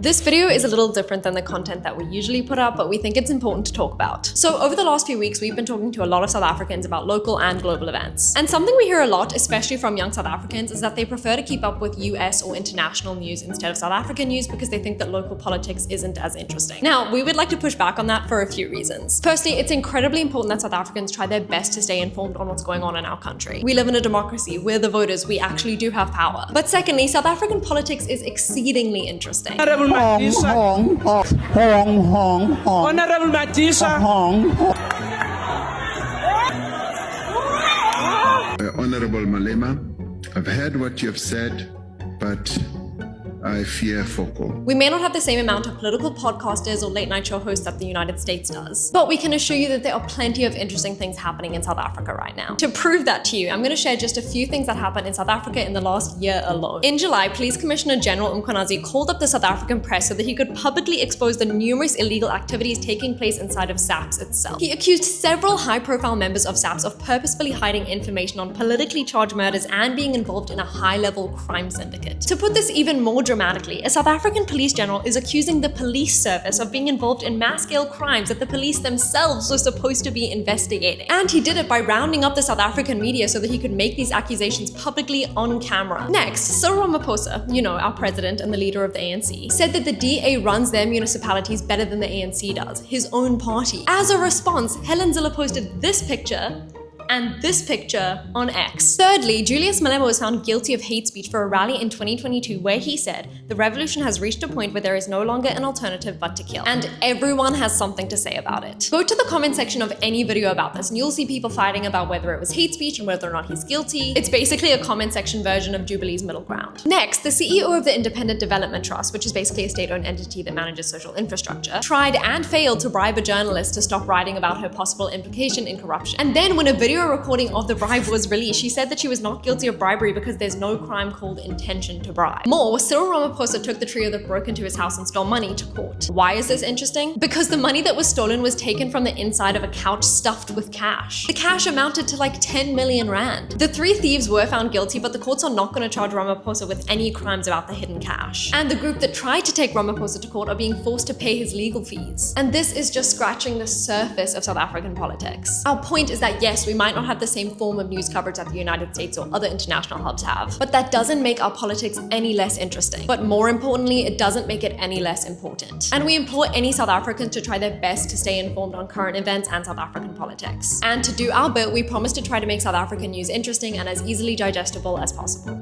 This video is a little different than the content that we usually put up, but we think it's important to talk about. So over the last few weeks, we've been talking to a lot of South Africans about local and global events. And something we hear a lot, especially from young South Africans, is that they prefer to keep up with US or international news instead of South African news because they think that local politics isn't as interesting. Now, we would like to push back on that for a few reasons. Firstly, it's incredibly important that South Africans try their best to stay informed on what's going on in our country. We live in a democracy, we're the voters, we actually do have power. But secondly, South African politics is exceedingly interesting. Honorable Matisa. Honorable Malema, I've heard what you've said, but I fear Foko. We may not have the same amount of political podcasters or late night show hosts that the United States does, but we can assure you that there are plenty of interesting things happening in South Africa right now. To prove that to you, I'm going to share just a few things that happened in South Africa in the last year alone. In July, Police Commissioner General Mkhwanazi called up the South African press so that he could publicly expose the numerous illegal activities taking place inside of SAPS itself. He accused several high-profile members of SAPS of purposefully hiding information on politically charged murders and being involved in a high-level crime syndicate. To put this even more dramatically, a South African police general is accusing the police service of being involved in mass-scale crimes that the police themselves were supposed to be investigating. And he did it by rounding up the South African media so that he could make these accusations publicly on camera. Next, Cyril Ramaphosa, our president and the leader of the ANC, said that the DA runs their municipalities better than the ANC does, his own party. As a response, Helen Zille posted this picture and this picture on X. Thirdly, Julius Malema was found guilty of hate speech for a rally in 2022 where he said, "The revolution has reached a point where there is no longer an alternative but to kill." And everyone has something to say about it. Go to the comment section of any video about this and you'll see people fighting about whether it was hate speech and whether or not he's guilty. It's basically a comment section version of Jubilee's middle ground. Next, the CEO of the Independent Development Trust, which is basically a state-owned entity that manages social infrastructure, tried and failed to bribe a journalist to stop writing about her possible implication in corruption. And then when a video recording of the bribe was released, she said that she was not guilty of bribery because there's no crime called intention to bribe. More, Cyril Ramaphosa took the trio that broke into his house and stole money to court. Why is this interesting? Because the money that was stolen was taken from the inside of a couch stuffed with cash. The cash amounted to like 10 million rand. The three thieves were found guilty, but the courts are not going to charge Ramaphosa with any crimes about the hidden cash. And the group that tried to take Ramaphosa to court are being forced to pay his legal fees. And this is just scratching the surface of South African politics. Our point is that yes, we might not have the same form of news coverage that the United States or other international hubs have, but that doesn't make our politics any less interesting. But more importantly, it doesn't make it any less important. And we implore any South Africans to try their best to stay informed on current events and South African politics. And to do our bit, we promise to try to make South African news interesting and as easily digestible as possible.